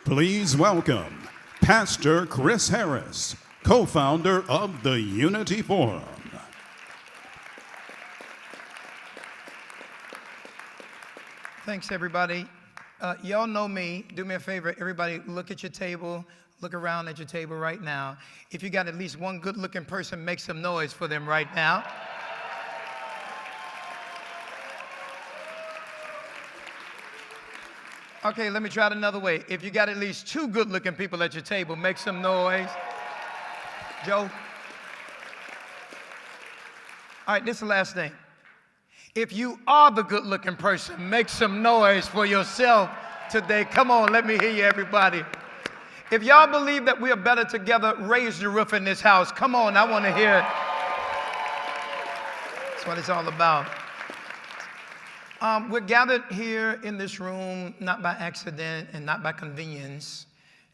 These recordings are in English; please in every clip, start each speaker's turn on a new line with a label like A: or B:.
A: Please welcome Pastor Chris Harris, co-founder of the Unity Forum.
B: Thanks, everybody. Y'all know me. Do me a favor, everybody, look at your table. Look around at your table right now. If you got at least one good-looking person, make some noise for them right now. Okay, let me try it another way. If you got at least two good-looking people at your table, make some noise. Joe? All right, this is the last thing. If you are the good-looking person, make some noise for yourself today. Come on, let me hear you, everybody. If y'all believe that we are better together, raise the roof in this house. Come on, I want to hear it. That's what it's all about. We're gathered here in this room not by accident and not by convenience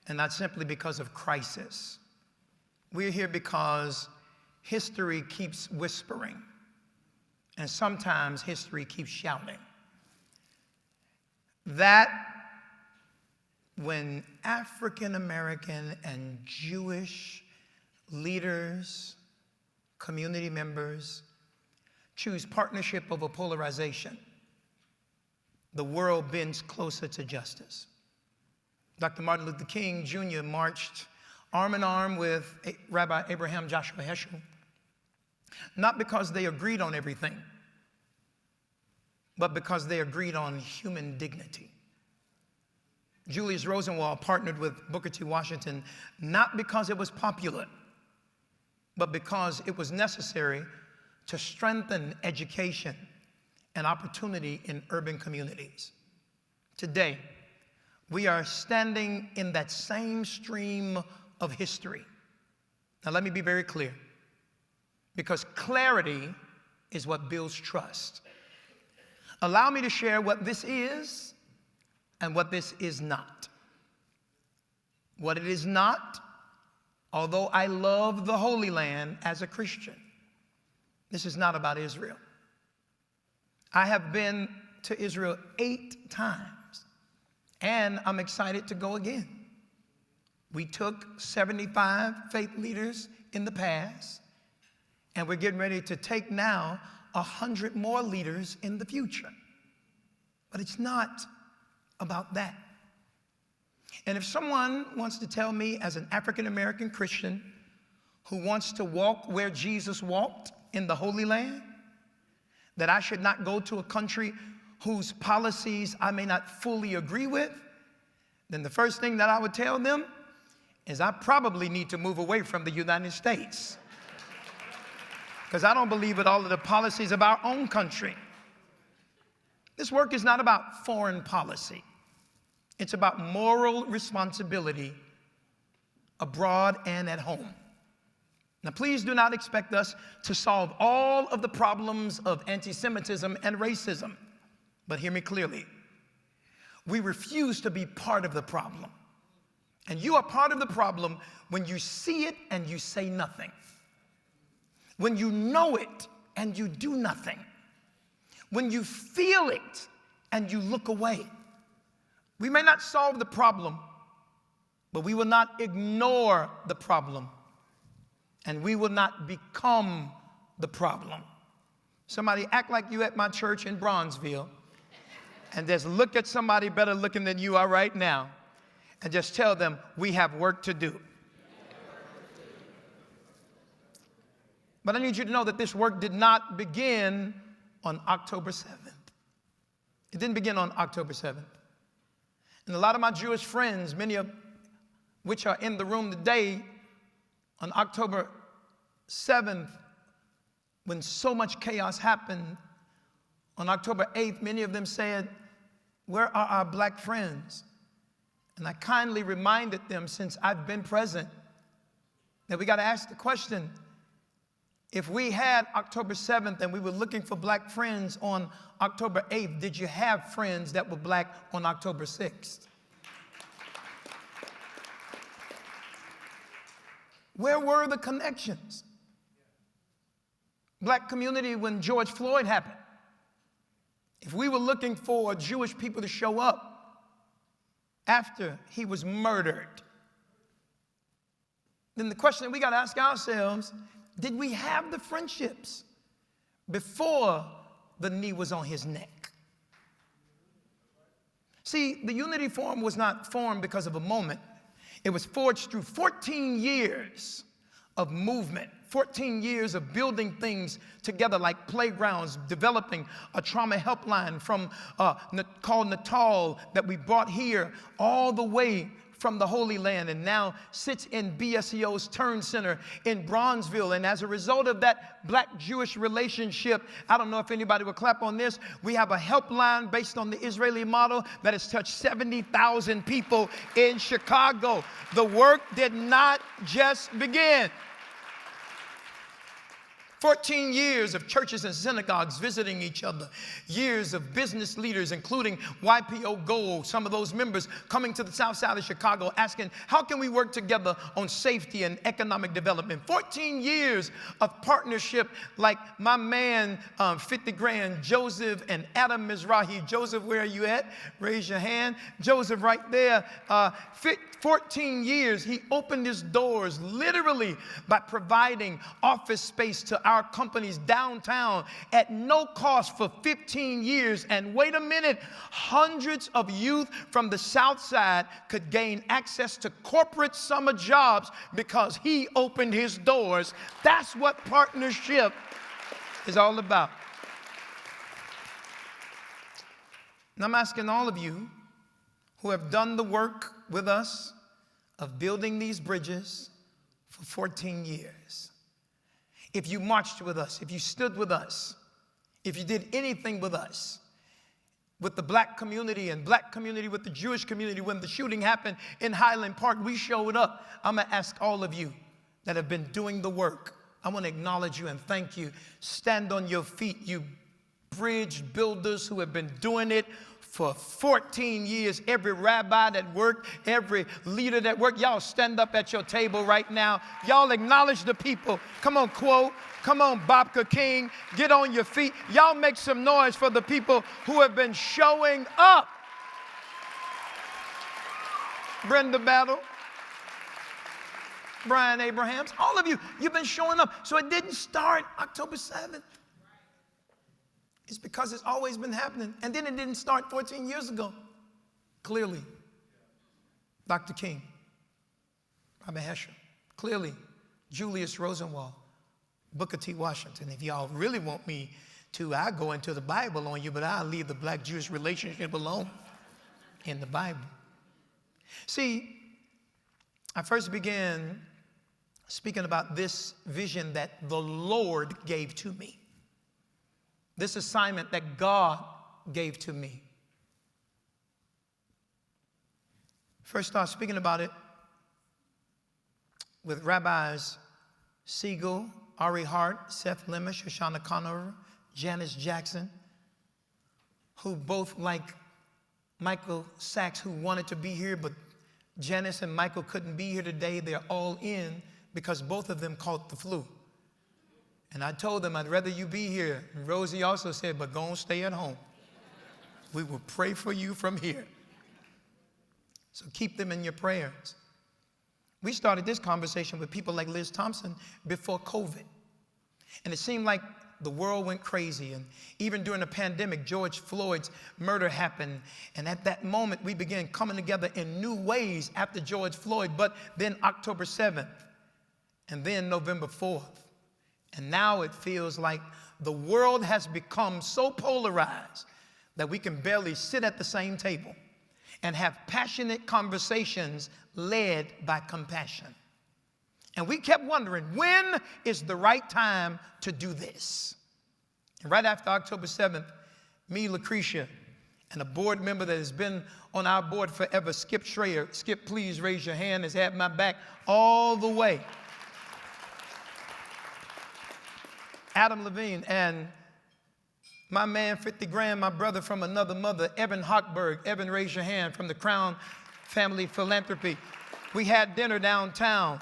B: and not simply because of crisis. We're here because history keeps whispering and sometimes history keeps shouting. That when African American and Jewish leaders, community members choose partnership over polarization, the world bends closer to justice. Dr. Martin Luther King Jr. marched arm in arm with Rabbi Abraham Joshua Heschel, not because they agreed on everything, but because they agreed on human dignity. Julius Rosenwald partnered with Booker T. Washington, not because it was popular, but because it was necessary to strengthen education and opportunity in urban communities. Today, we are standing in that same stream of history. Now, let me be very clear, because clarity is what builds trust. Allow me to share what this is and what this is not. What it is not, although I love the Holy Land as a Christian, this is not about Israel. I have been to Israel 8 times, and I'm excited to go again. We took 75 faith leaders in the past, and we're getting ready to take now 100 more leaders in the future. But it's not about that. And if someone wants to tell me as an African American Christian who wants to walk where Jesus walked in the Holy Land, that I should not go to a country whose policies I may not fully agree with, then the first thing that I would tell them is I probably need to move away from the United States, because I don't believe in all of the policies of our own country. This work is not about foreign policy. It's about moral responsibility abroad and at home. Now, please do not expect us to solve all of the problems of anti-Semitism and racism. But hear me clearly. We refuse to be part of the problem. And you are part of the problem when you see it and you say nothing. When you know it and you do nothing. When you feel it and you look away. We may not solve the problem, but we will not ignore the problem. And we will not become the problem. Somebody act like you at my church in Bronzeville and just look at somebody better looking than you are right now and just tell them, we have work to do. But I need you to know that this work did not begin on October 7th. It didn't begin on October 7th. And a lot of my Jewish friends, many of which are in the room today, on October 7th, when so much chaos happened, on October 8th, many of them said, where are our black friends? And I kindly reminded them, since I've been present, that we got to ask the question, if we had October 7th and we were looking for black friends on October 8th, did you have friends that were black on October 6th? Where were the connections? Black community when George Floyd happened. If we were looking for Jewish people to show up, after he was murdered. Then the question that we got to ask ourselves, did we have the friendships before the knee was on his neck? See, the Unity Forum was not formed because of a moment. It was forged through 14 years of movement, 14 years of building things together like playgrounds, developing a trauma helpline called Natal that we brought here all the way from the Holy Land and now sits in BSEO's Turn Center in Bronzeville. And as a result of that Black-Jewish relationship, I don't know if anybody will clap on this, we have a helpline based on the Israeli model that has touched 70,000 people in Chicago. The work did not just begin. 14 years of churches and synagogues visiting each other. Years of business leaders, including YPO Gold, some of those members coming to the south side of Chicago asking, how can we work together on safety and economic development? 14 years of partnership like my man, 50 Grand, Joseph and Adam Mizrahi. Joseph, where are you at? Raise your hand. Joseph right there. 14 years, he opened his doors literally by providing office space to our companies downtown at no cost for 15 years. And wait a minute, hundreds of youth from the South Side could gain access to corporate summer jobs because he opened his doors. That's what partnership is all about. And I'm asking all of you who have done the work with us of building these bridges for 14 years. If you marched with us, if you stood with us, if you did anything with us, with the black community and black community with the Jewish community, when the shooting happened in Highland Park, we showed up. I'm going to ask all of you that have been doing the work, I want to acknowledge you and thank you. Stand on your feet, you bridge builders who have been doing it for 14 years. Every rabbi that worked, every leader that worked, y'all stand up at your table right now. Y'all acknowledge the people. Come on, Quo. Come on, Babka King. Get on your feet. Y'all make some noise for the people who have been showing up. Brenda Battle. Brian Abrahams. All of you, you've been showing up. So it didn't start October 7th. It's because it's always been happening. And then it didn't start 14 years ago. Clearly, Dr. King, Rabbi Hesher, clearly, Julius Rosenwald, Booker T. Washington. If y'all really want me to, I'll go into the Bible on you, but I'll leave the black-Jewish relationship alone in the Bible. See, I first began speaking about this vision that the Lord gave to me. This assignment that God gave to me. First start speaking about it with Rabbis Siegel, Ari Hart, Seth Lemish, Shoshana Conover, Janice Jackson, who both, like Michael Sachs, who wanted to be here, but Janice and Michael couldn't be here today. They're all in because both of them caught the flu. And I told them, I'd rather you be here. And Rosie also said, but go and stay at home. We will pray for you from here. So keep them in your prayers. We started this conversation with people like Liz Thompson before COVID. And it seemed like the world went crazy. And even during the pandemic, George Floyd's murder happened. And at that moment, we began coming together in new ways after George Floyd, but then October 7th, and then November 4th. And now it feels like the world has become so polarized that we can barely sit at the same table and have passionate conversations led by compassion. And we kept wondering, when is the right time to do this? And right after October 7th, me, Lucretia, and a board member that has been on our board forever, Skip Schrader. Skip, please raise your hand, has had my back all the way. Adam Levine, and my man, 50 Grand, my brother from another mother, Evan Hochberg. Evan, raise your hand, from the Crown Family Philanthropy. We had dinner downtown.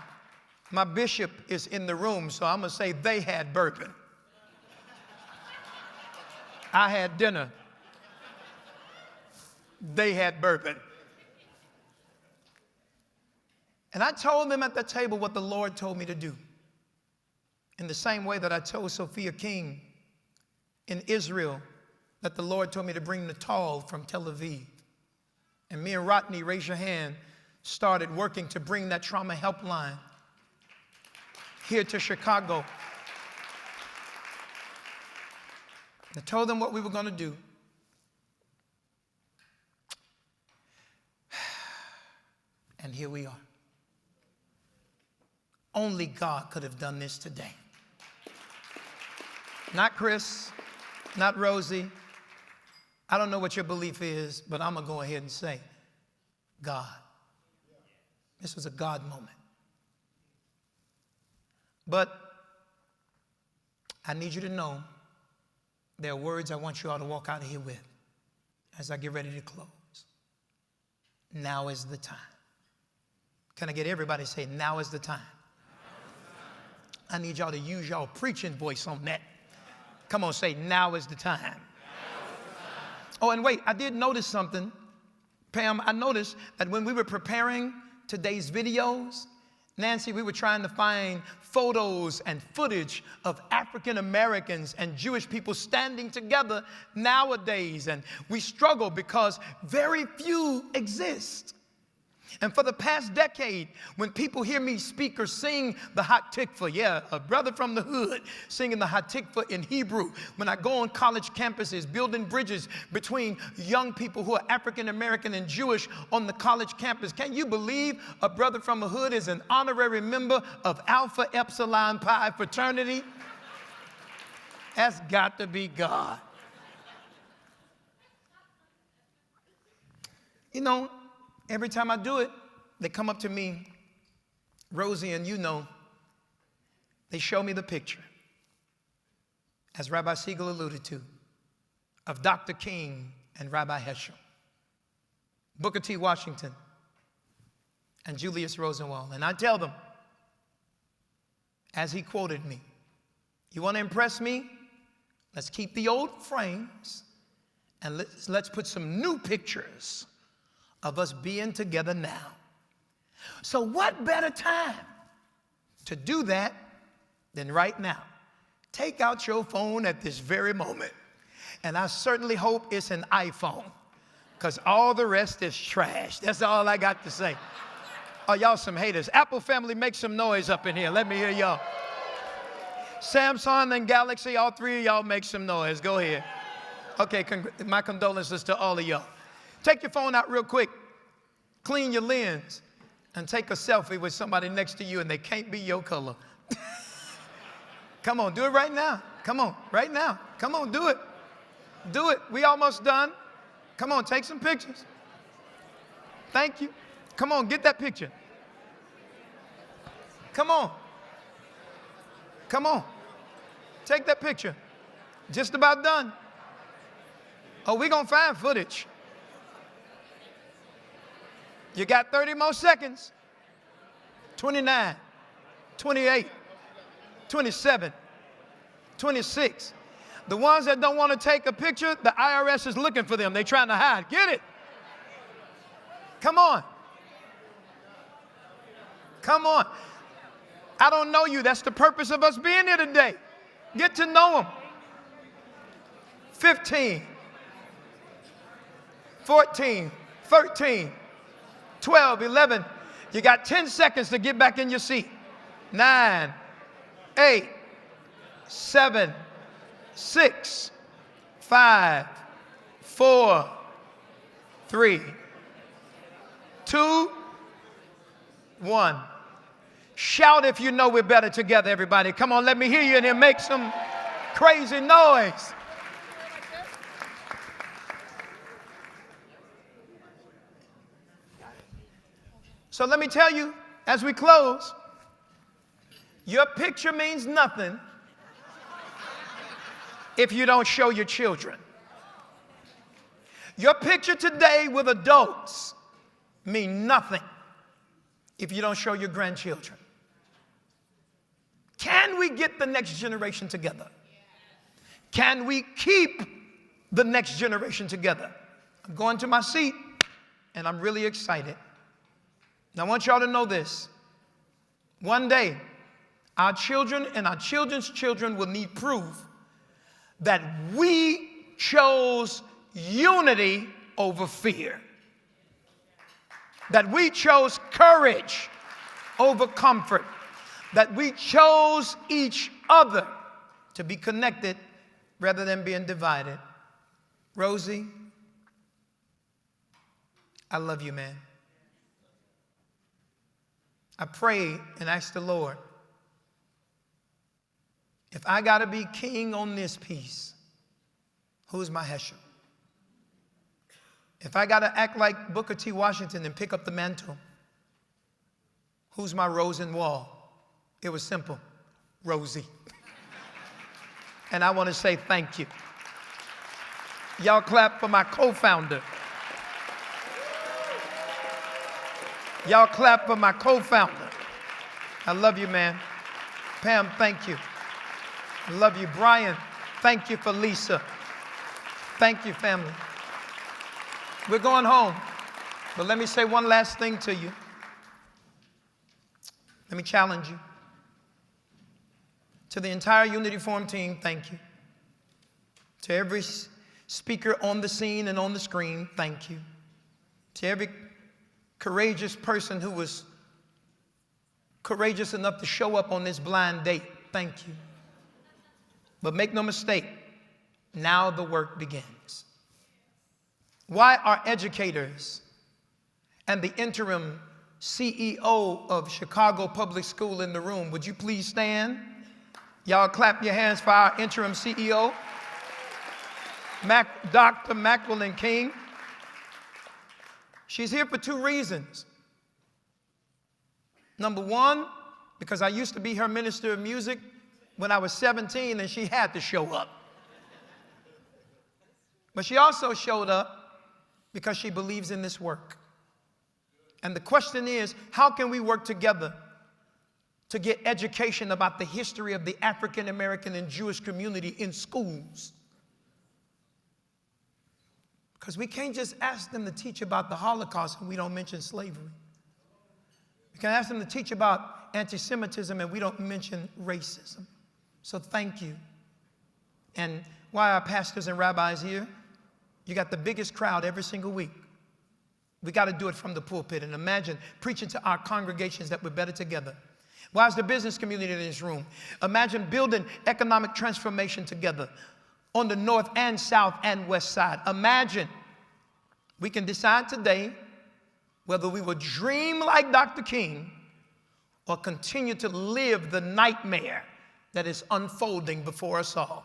B: My bishop is in the room, so I'm going to say they had bourbon. I had dinner. They had bourbon. And I told them at the table what the Lord told me to do. In the same way that I told Sophia King in Israel that the Lord told me to bring Natal from Tel Aviv. And me and Rodney, raise your hand, started working to bring that trauma helpline here to Chicago. I told them what we were going to do. And here we are. Only God could have done this today. Not Chris, not Rosie. I don't know what your belief is, but I'm going to go ahead and say, God. This was a God moment. But I need you to know there are words I want you all to walk out of here with as I get ready to close. Now is the time. Can I get everybody to say, now is the time? I need y'all to use y'all preaching voice on that. Come on, say, now is the time. Oh, and wait, I did notice something. Pam, I noticed that when we were preparing today's videos, Nancy, we were trying to find photos and footage of African Americans and Jewish people standing together nowadays. And we struggle because very few exist. And for the past decade, when people hear me speak or sing the Hatikvah, yeah, a brother from the hood singing the Hatikvah in Hebrew, when I go on college campuses, building bridges between young people who are African American and Jewish on the college campus, can you believe a brother from the hood is an honorary member of Alpha Epsilon Pi fraternity? That's got to be God. You know, every time I do it, they come up to me, Rosie, and you know, they show me the picture, as Rabbi Siegel alluded to, of Dr. King and Rabbi Heschel, Booker T. Washington, and Julius Rosenwald. And I tell them, as he quoted me, you want to impress me? Let's keep the old frames, and let's put some new pictures of us being together now. So what better time to do that than right now? Take out your phone at this very moment. And I certainly hope it's an iPhone, because all the rest is trash. That's all I got to say. Oh, y'all some haters. Apple family, make some noise up in here. Let me hear y'all. Samsung and Galaxy, all three of y'all make some noise. Go ahead. Okay, my condolences to all of y'all. Take your phone out real quick, clean your lens, and take a selfie with somebody next to you, and they can't be your color. Come on, do it right now. Come on, right now. Come on, do it. Do it. We almost done. Come on, take some pictures. Thank you. Come on, get that picture. Come on. Come on. Take that picture. Just about done. Oh, we're going to find footage. You got 30 more seconds. 29, 28, 27, 26. The ones that don't want to take a picture, the IRS is looking for them. They're trying to hide. Get it. Come on. Come on. I don't know you. That's the purpose of us being here today. Get to know them. 15, 14, 13, 12, 11. You got 10 seconds to get back in your seat. 9, 8, 7, 6, 5, 4, 3, 2, 1. Shout if you know we're better together, everybody. Come on, let me hear you in here. Make some crazy noise. So let me tell you, as we close, your picture means nothing if you don't show your children. Your picture today with adults mean nothing if you don't show your grandchildren. Can we get the next generation together? Can we keep the next generation together? I'm going to my seat, and I'm really excited. Now, I want y'all to know this. One day, our children and our children's children will need proof that we chose unity over fear. That we chose courage over comfort. That we chose each other to be connected rather than being divided. Rosie, I love you, man. I pray and ask the Lord, if I got to be king on this piece, who's my Hesham? If I got to act like Booker T. Washington and pick up the mantle, who's my Rosenwall? It was simple, Rosie. And I want to say thank you. Y'all clap for my co-founder. Y'all clap for my co-founder. I love you, man. Pam, thank you. I love you. Brian, thank you for Lisa. Thank you, family. We're going home. But let me say one last thing to you. Let me challenge you. To the entire Unity Forum team, thank you. To every speaker on the scene and on the screen, thank you. To every courageous person who was courageous enough to show up on this blind date, thank you. But make no mistake, now the work begins. Why are educators and the interim CEO of Chicago Public School in the room? Would you please stand? Y'all clap your hands for our interim CEO, Dr. Macquillan King. She's here for two reasons. Number one, because I used to be her minister of music when I was 17 and she had to show up. But she also showed up because she believes in this work. And the question is, how can we work together to get education about the history of the African American and Jewish community in schools? Because we can't just ask them to teach about the Holocaust and we don't mention slavery. We can ask them to teach about anti-Semitism and we don't mention racism. So thank you. And why are pastors and rabbis here? You got the biggest crowd every single week. We got to do it from the pulpit. And imagine preaching to our congregations that we're better together. Why is the business community in this room? Imagine building economic transformation together on the north and south and west side. Imagine we can decide today whether we will dream like Dr. King or continue to live the nightmare that is unfolding before us all.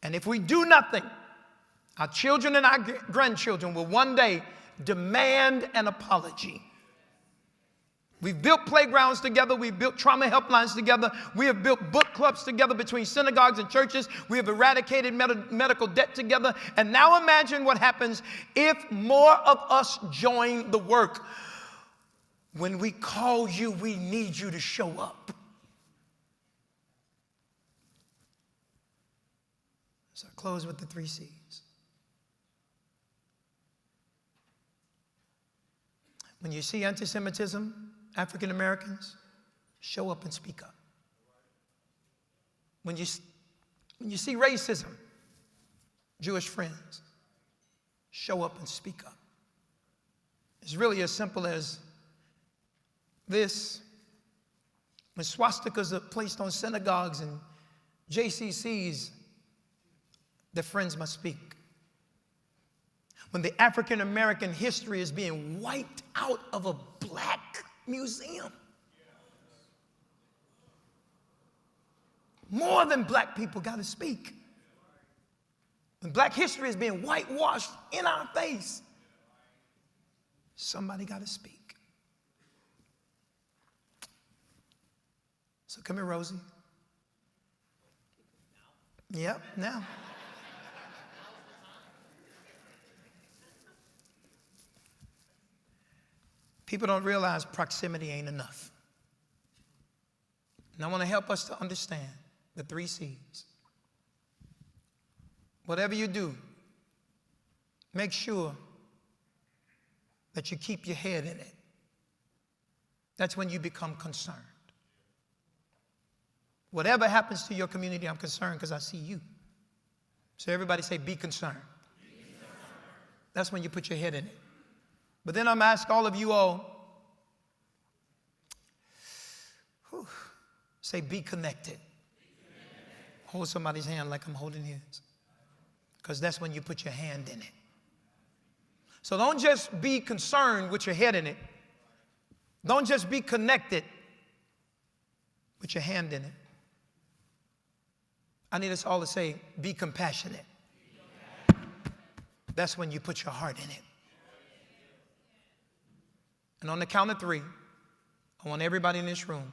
B: And if we do nothing, our children and our grandchildren will one day demand an apology. We've built playgrounds together. We've built trauma helplines together. We have built book clubs together between synagogues and churches. We have eradicated medical debt together. And now imagine what happens if more of us join the work. When we call you, we need you to show up. So I close with the 3 C's. When you see anti-Semitism, African Americans, show up and speak up. When you see racism, Jewish friends, show up and speak up. It's really as simple as this. When swastikas are placed on synagogues and JCCs, their friends must speak. When the African American history is being wiped out of a black museum. More than black people got to speak. When black history is being whitewashed in our face, somebody got to speak. So come here, Rosie. Yep, now. People don't realize proximity ain't enough. And I want to help us to understand the 3 C's. Whatever you do, make sure that you keep your head in it. That's when you become concerned. Whatever happens to your community, I'm concerned because I see you. So everybody say, be concerned. Be concerned. That's when you put your head in it. But then I'm asking all of you all, say, be connected. Hold somebody's hand like I'm holding his. Because that's when you put your hand in it. So don't just be concerned with your head in it. Don't just be connected with your hand in it. I need us all to say, be compassionate. That's when you put your heart in it. And on the count of 3, I want everybody in this room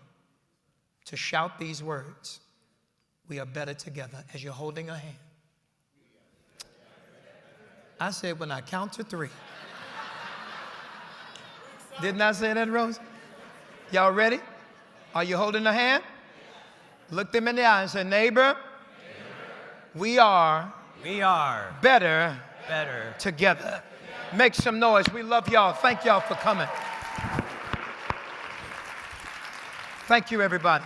B: to shout these words. We are better together, as you're holding a hand. I said when I count to 3. Didn't I say that, Rose? Y'all ready? Are you holding a hand? Look them in the eye and say, neighbor, we are better together. Make some noise. We love y'all. Thank y'all for coming. Thank you, everybody.